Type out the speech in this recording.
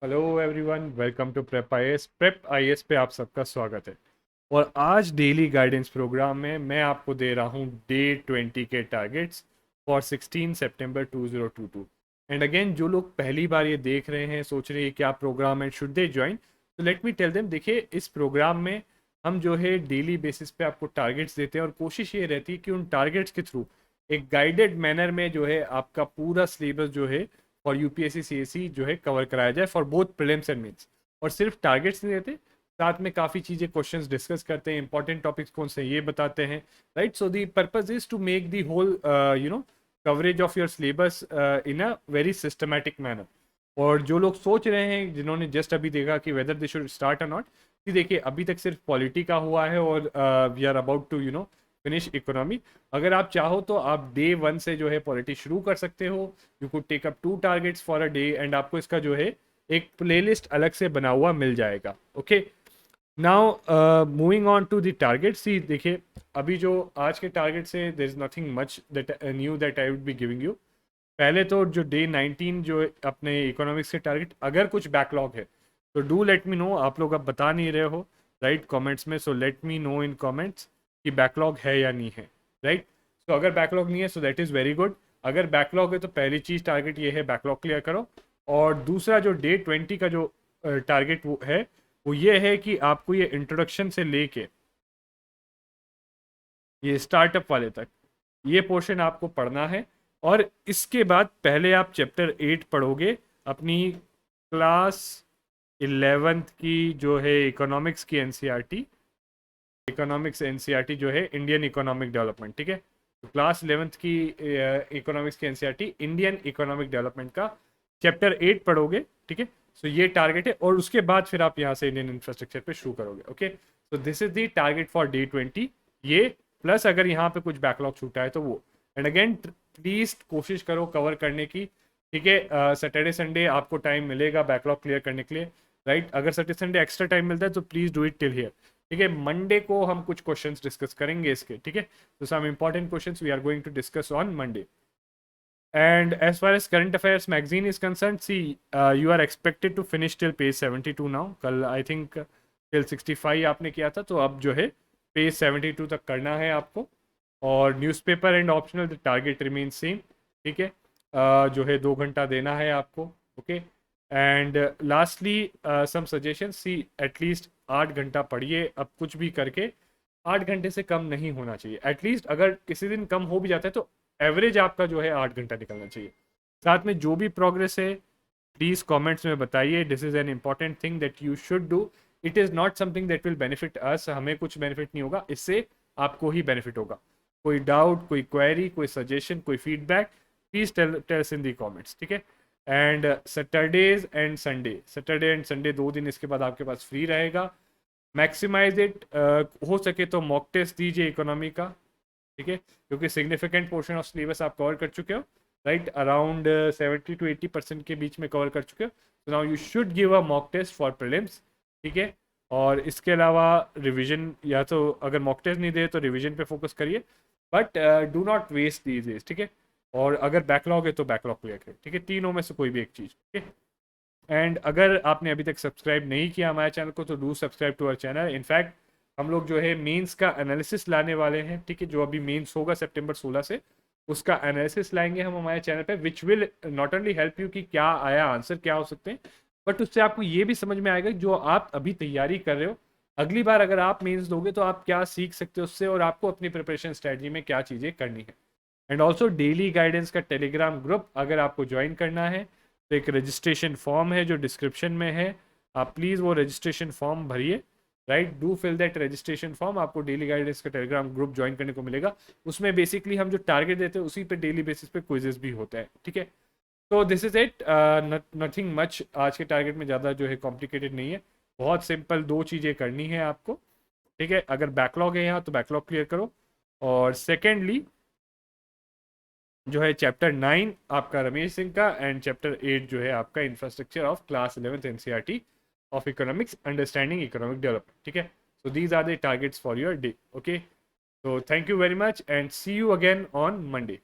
Hello everyone, welcome to prep IAS. Prep IAS पे आप सबका स्वागत है। और आज डेली गाइडेंस प्रोग्राम में मैं आपको दे रहा हूँ डे 20 के targets for 16 September 2022। And again, जो लोग पहली बार ये देख रहे हैं, सोच रहे हैं क्या प्रोग्राम है, शुड दे ज्वाइन, तो लेट मी टेल देम। देखिए, इस प्रोग्राम में हम जो है डेली बेसिस पे आपको टारगेट्स देते हैं और कोशिश ये रहती है कि उन टारगेट्स के थ्रू एक गाइडेड मैनर में जो है आपका पूरा सिलेबस जो है और यूपीएससी सीएससी जो है कवर कराया जाए for both prelims and mains. और सिर्फ टारगेट्स नहीं देते, साथ में काफ़ी चीज़ें क्वेश्चंस डिस्कस करते हैं, इंपॉर्टेंट टॉपिक्स कौन से ये बताते हैं। Right, so the purpose is to make the whole coverage of your syllabus in a very systematic manner. और जो लोग सोच रहे हैं, जिन्होंने जस्ट अभी देखा कि वेदर दे शुड स्टार्ट और नॉट, कि देखिए अभी तक सिर्फ पॉलिटी का हुआ है और we are about to finish economy. अगर आप चाहो तो आप डे 1 से जो है पॉलिटी शुरू कर सकते हो। You could take up 2 targets for a day and आपको इसका जो है एक प्लेलिस्ट अलग से बना हुआ मिल जाएगा। Okay, now moving on to the target. See देखिए, अभी जो आज के टारगेट से there is nothing much that new that I would be giving you. पहले तो जो डे 19 जो अपने इकोनॉमिक्स के टारगेट, अगर कुछ बैकलॉग है तो डू लेट मी नो। आप लोग अब बता नहीं रहे हो राइट कमेंट्स में, सो लेट मी नो इन कमेंट्स कि बैकलॉग है या नहीं है। राइट, सो अगर बैकलॉग नहीं है so that is very good. अगर बैकलॉग है तो पहली चीज़ टारगेट ये है, बैकलॉग क्लियर करो। और दूसरा जो डे 20 का जो टारगेट वो है, वो ये है कि आपको ये इंट्रोडक्शन से लेके ये स्टार्टअप वाले तक ये पोर्शन आपको पढ़ना है। और इसके बाद पहले आप चैप्टर 8 पढ़ोगे, अपनी क्लास 11th की जो है इकोनॉमिक्स की एनसीईआरटी, इकोनॉमिक्स एनसीईआरटी जो है इंडियन इकोनॉमिक डेवलपमेंट। ठीक है, तो क्लास 11th की इकोनॉमिक्स की एनसीईआरटी इंडियन इकोनॉमिक डेवलपमेंट का चैप्टर 8 पढ़ोगे। ठीक है, सो ये टारगेट है और उसके बाद फिर आप यहाँ से इंडियन इंफ्रास्ट्रक्चर पे शुरू करोगे। Okay, so this is the target for day 20। ये प्लस अगर यहाँ पे कुछ बैकलॉग छूटा है तो वो। एंड अगेन, प्लीज कोशिश करो कवर करने की। ठीक है, सैटरडे संडे आपको टाइम मिलेगा बैकलॉग क्लियर करने के लिए। राइट, अगर सैटरडे संडे एक्स्ट्रा टाइम मिलता है तो please do it till here. ठीक है, मंडे को हम कुछ क्वेश्चंस डिस्कस करेंगे इसके। ठीक है, तो some important questions we are going to discuss on Monday. And as far as current affairs magazine is concerned, see, you are expected to finish till page 72 now. कल I think till 65 आपने किया था, तो अब जो है page 72 तक करना है आपको। और newspaper and optional the target remain same. ठीक है, जो है 2 घंटा देना है आपको। Okay, and lastly some suggestion, see at least 8 घंटा पढ़िए अब कुछ भी करके। 8 घंटे से कम नहीं होना चाहिए एटलीस्ट। अगर किसी दिन कम हो भी जाता है तो एवरेज आपका जो है 8 घंटा निकलना चाहिए। साथ में जो भी प्रोग्रेस है प्लीज़ कमेंट्स में बताइए। This is an important thing that you should do. It is not something that will benefit अस, हमें कुछ बेनिफिट नहीं होगा, इससे आपको ही बेनिफिट होगा। कोई डाउट, कोई क्वेरी, कोई सजेशन, कोई feedback, please tells in the comments. ठीक है, एंड सैटरडे एंड संडे 2 दिन इसके बाद आपके पास फ्री रहेगा। मैक्सिमाइज इट, हो सके तो मॉक टेस्ट दीजिए इकोनॉमी का। ठीक है, क्योंकि सिग्निफिकेंट पोर्शन ऑफ सिलेबस आप कवर कर चुके हो। राइट, अराउंड 70 to 80% के बीच में कवर कर चुके हो। तो now you should give a mock test for prelims. ठीक है, और इसके अलावा रिवीजन, या तो अगर मॉक टेस्ट नहीं दे तो रिवीजन पे फोकस करिए, but do not waste these days. ठीक है, और अगर बैकलॉग है तो बैकलॉग क्लियर करें। ठीक है, तीनों में से कोई भी एक चीज़। ठीक है, एंड अगर आपने अभी तक सब्सक्राइब नहीं किया हमारे चैनल को तो do subscribe to our channel. In fact हम लोग जो है मेंस का एनालिसिस लाने वाले हैं। ठीक है, जो अभी मेंस होगा सितंबर 16 से, उसका एनालिसिस लाएंगे हम हमारे चैनल पे, which will not only help you कि क्या आया, आंसर क्या हो सकते हैं, बट उससे आपको ये भी समझ में आएगा जो आप अभी तैयारी कर रहे हो, अगली बार अगर आप मेंस दोगे तो आप क्या सीख सकते हो उससे, और आपको अपनी प्रिपरेशन स्ट्रेटजी में क्या चीज़ें करनी है। एंड ऑल्सो डेली गाइडेंस का टेलीग्राम ग्रुप अगर आपको ज्वाइन करना है तो एक रजिस्ट्रेशन फॉर्म है जो डिस्क्रिप्शन में है, आप प्लीज़ वो रजिस्ट्रेशन फॉर्म भरिए। Right, do fill that registration form, आपको डेली गाइडेंस का टेलीग्राम ग्रुप ज्वाइन करने को मिलेगा। उसमें बेसिकली हम जो टारगेट देते हैं उसी पे डेली बेसिस पे क्विजेस भी होता है। ठीक है, तो this is it, nothing much. आज के टारगेट में ज़्यादा जो है कॉम्प्लिकेटेड नहीं है, बहुत सिंपल 2 चीज़ें करनी है आपको। ठीक है, अगर बैकलॉग है यहाँ तो बैकलॉग क्लियर करो, और सेकेंडली जो है चैप्टर 9 आपका रमेश सिंह का, एंड चैप्टर 8 जो है आपका infrastructure of class 11th NCERT of economics, understanding economic development. ठीक है, so these are the targets for your day. Okay, so thank you very much and see you again on Monday.